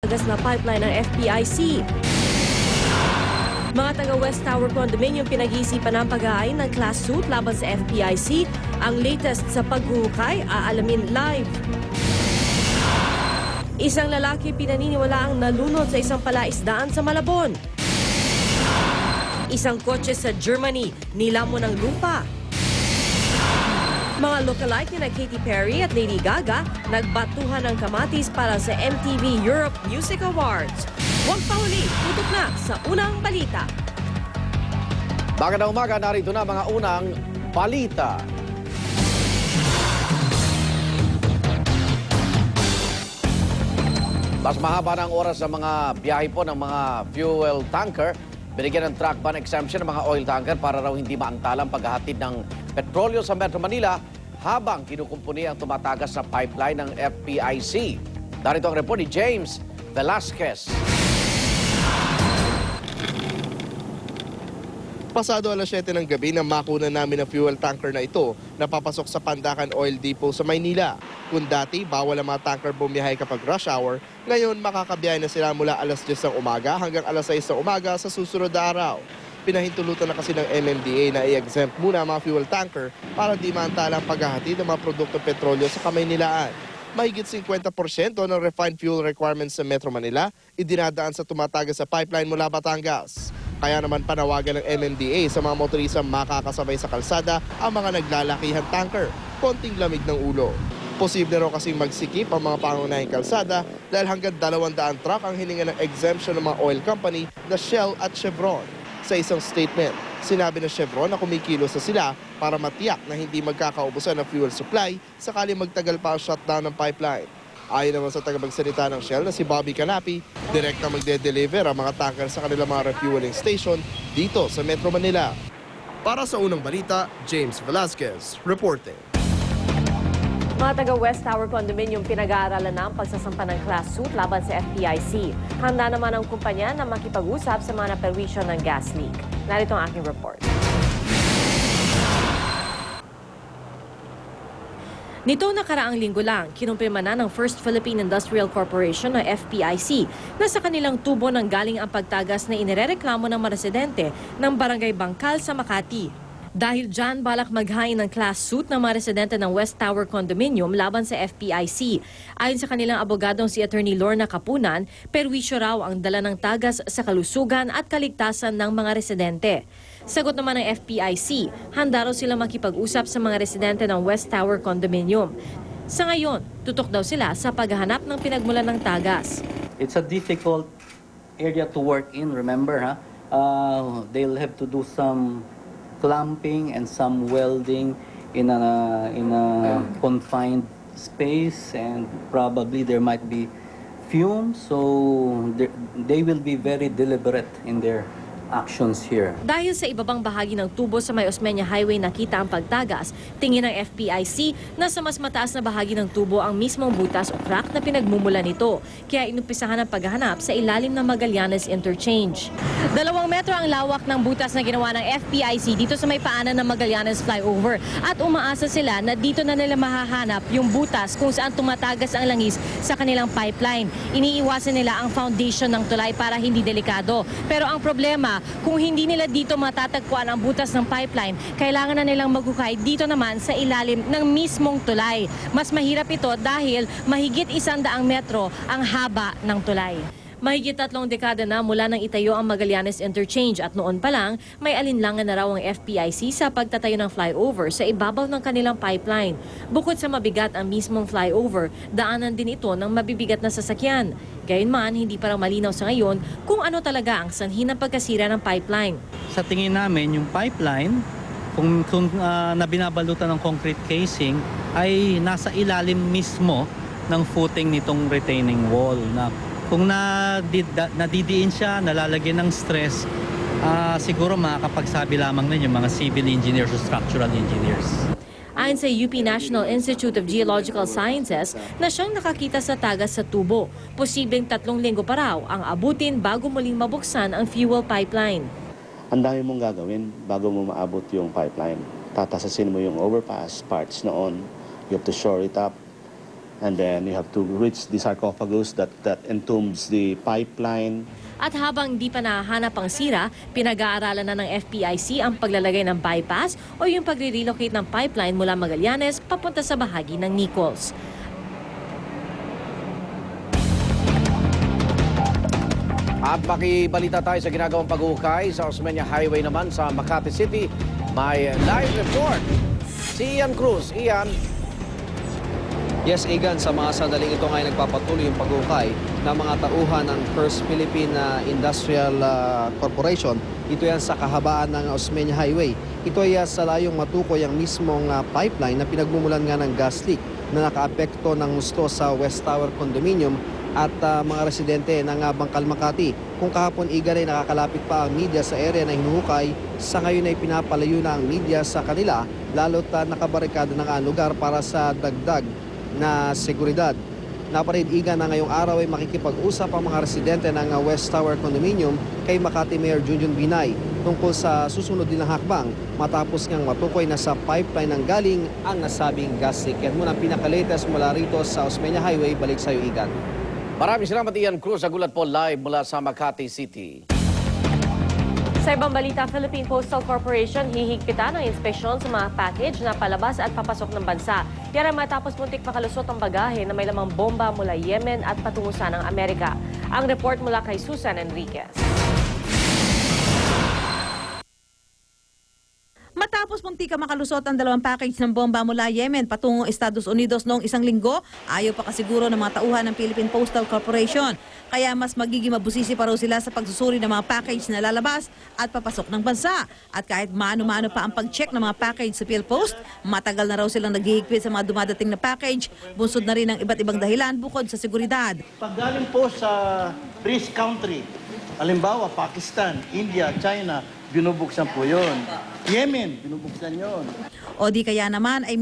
gas na pipeline ng FPIC. Mga taga West Tower Condominium pinag-iisipan ng pag-aay ng class suit laban sa FPIC. Ang latest sa paghuhukay, aalamin live. Isang lalaki pinaniniwalaang nalunod sa isang palaisdaan sa Malabon. Isang kotse sa Germany, nilamon ng lupa. Mga lookalike ni na Katy Perry at Lady Gaga nagbatuhan ng kamatis para sa MTV Europe Music Awards. Huwag pahuli, tutok na sa unang balita. Magandang umaga, narito na mga unang balita. Mas mahaba ng oras sa mga biyahe po ng mga fuel tanker. Binigyan ng truck ban exemption ng mga oil tanker para raw hindi maantalang paghahatid ng petrolyo sa Metro Manila habang kinukumpuni ang tumatagas sa pipeline ng FPIC. Narito ang report ni James Velasquez. Pasado alas 7 ng gabi nang makuna namin ang fuel tanker na ito na papasok sa Pandacan Oil Depot sa Maynila. Kung dati bawal ang mga tanker bumiyahe kapag rush hour, ngayon makakabiyahe na sila mula alas 10 ng umaga hanggang alas 6 ng umaga sa susunod na araw. Pinahintulutan na kasi ng MMDA na i-exempt muna ang mga fuel tanker para di maantala ang paghahatid ng mga produktong petrolyo sa Kamaynilaan. Mahigit 50% ng refined fuel requirements sa Metro Manila idinadaan sa tumatagas sa pipeline mula Batangas. Kaya naman panawagan ng MMDA sa mga motorista makakasabay sa kalsada ang mga naglalakihang tanker, konting lamig ng ulo. Posible raw kasing magsikip ang mga pangunahing kalsada dahil hanggang 200 truck ang hininga ng exemption ng mga oil company na Shell at Chevron. Sa isang statement, sinabi ng Chevron na kumikilos na sila para matiyak na hindi magkakaubusan ng fuel supply sakali magtagal pa ang shutdown ng pipeline. Ayon naman sa tagapagsalita ng Shell na si Bobby Canapi, direkta magde-deliver ang mga tanker sa kanilang mga refueling station dito sa Metro Manila. Para sa unang balita, James Velasquez reporting. Mga taga West Tower Condominium pinag-aaralan na ang pagsasampa ng class suit laban sa FPIC. Handa naman ang kumpanya na makipag-usap sa mga naperwisyo ng gas leak. Narito ang aking report. Nito nakaraang linggo lang, kinumpirma na ng First Philippine Industrial Corporation o FPIC na sa kanilang tubo nang galing ang pagtagas na inirereklamo ng mga residente ng Barangay Bangkal sa Makati. Dahil dyan, balak maghain ng class suit ng mga residente ng West Tower Condominium laban sa FPIC. Ayon sa kanilang abogadong si Attorney Lorna Kapunan, perwisyo raw ang dala ng tagas sa kalusugan at kaligtasan ng mga residente. Sagot naman ng FPIC, handa raw sila makipag-usap sa mga residente ng West Tower Condominium. Sa ngayon, tutok daw sila sa paghahanap ng pinagmulan ng tagas. It's a difficult area to work in, remember, huh? They'll have to do some clamping and some welding in a confined space, and probably there might be fumes, so they will be very deliberate in their actions here. Dahil sa ibabang bahagi ng tubo sa May Osmeña Highway nakita ang pagtagas, tingin ng FPIC na sa mas mataas na bahagi ng tubo ang mismong butas o crack na pinagmumula nito. Kaya inumpisahan ang paghahanap sa ilalim ng Magallanes Interchange. 2 metro ang lawak ng butas na ginawa ng FPIC dito sa may paanan ng Magallanes Flyover. At umaasa sila na dito na nila mahahanap yung butas kung saan tumatagas ang langis sa kanilang pipeline. Iniiwasan nila ang foundation ng tulay para hindi delikado. Pero ang problema, kung hindi nila dito matatagpuan ang butas ng pipeline, kailangan na nilang maghukay dito naman sa ilalim ng mismong tulay. Mas mahirap ito dahil mahigit 100 metro ang haba ng tulay. Mahigit 3 dekada na mula nang itayo ang Magallanes Interchange at noon pa lang may alinlangan na raw ang FPIC sa pagtatayo ng flyover sa ibabaw ng kanilang pipeline. Bukod sa mabigat ang mismong flyover, daanan din ito ng mabibigat na sasakyan. Gayunman, hindi pa raw malinaw sa ngayon kung ano talaga ang sanhi ng pagkasira ng pipeline. Sa tingin namin, yung pipeline, kung na binabalutan ng concrete casing, ay nasa ilalim mismo ng footing nitong retaining wall. Na kung nadidiin siya, nalalagyan ng stress, siguro makakapagsabi lamang na yung mga civil engineers o structural engineers. Ayon sa UP National Institute of Geological Sciences na siyang nakakita sa tagas sa tubo, posibleng 3 linggo pa raw ang abutin bago muling mabuksan ang fuel pipeline. Ang dami mong gagawin bago mo maabot yung pipeline. Tatasasin mo yung overpass parts noon, you have to shore it up, And then you have to reach the sarcophagus that entombs the pipeline. At habang di pa nahahanap ang sira, pinag-aaralan na ng FPIC ang paglalagay ng bypass o yung pagre-relocate ng pipeline mula Magallanes papunta sa bahagi ng Nichols. At makibalita tayo sa ginagawang pag-uhukay sa Osmeña Highway naman sa Makati City. May live report si Ian Cruz. Ian. Yes, Egan, sa mga sandaling ito ngayon nagpapatuloy yung pag-ukay ng mga tauhan ng First Philippine Industrial Corporation. Ito yan sa kahabaan ng Osmeña Highway. Ito ay sa layong matukoy ang mismong pipeline na pinagmumulan nga ng gas leak na nakaapekto ng gusto sa West Tower Condominium at mga residente ng Bangkal, Makati. Kung kahapon, Egan, ay nakakalapit pa ang media sa area na hinuhukay, sa ngayon ay pinapalayo na ang media sa kanila, lalo't nakabarikada ng lugar para sa dagdag na seguridad. Naparid, Igan, na ngayong araw ay makikipag-usap ang mga residente ng West Tower Condominium kay Makati Mayor Junjun Binay tungkol sa susunod din ng hakbang matapos ngang matukoy na sa pipeline ng galing ang nasabing gas leak. Yan muna ang pinaka-latest mula rito sa Osmeña Highway. Balik sa iyo, Igan. Maraming salamat, Ian Cruz. Sa gulat po live mula sa Makati City. Sa ibang balita, Philippine Postal Corporation hihigpitan ang inspeksyon sa mga package na palabas at papasok ng bansa. Yan ay matapos muntik makalusot ang bagahe na may lamang bomba mula Yemen at patungo sa ng Amerika. Ang report mula kay Susan Enriquez. Matapos muntika makalusot ang 2 package ng bomba mula Yemen patungong Estados Unidos noong 1 linggo, ayaw pa kasiguro ng mga tauhan ng Philippine Postal Corporation. Kaya mas magiging mabusisi pa raw sila sa pagsusuri ng mga package na lalabas at papasok ng bansa. At kahit mano-mano pa ang pag-check ng mga package sa PhilPost, matagal na raw silang naghihigpit sa mga dumadating na package, bunsod na rin ang iba't ibang dahilan bukod sa seguridad. Pag galing po sa risk country, halimbawa Pakistan, India, China, binubuksan po yun. Yemen, binubuksan yun. O di kaya naman ay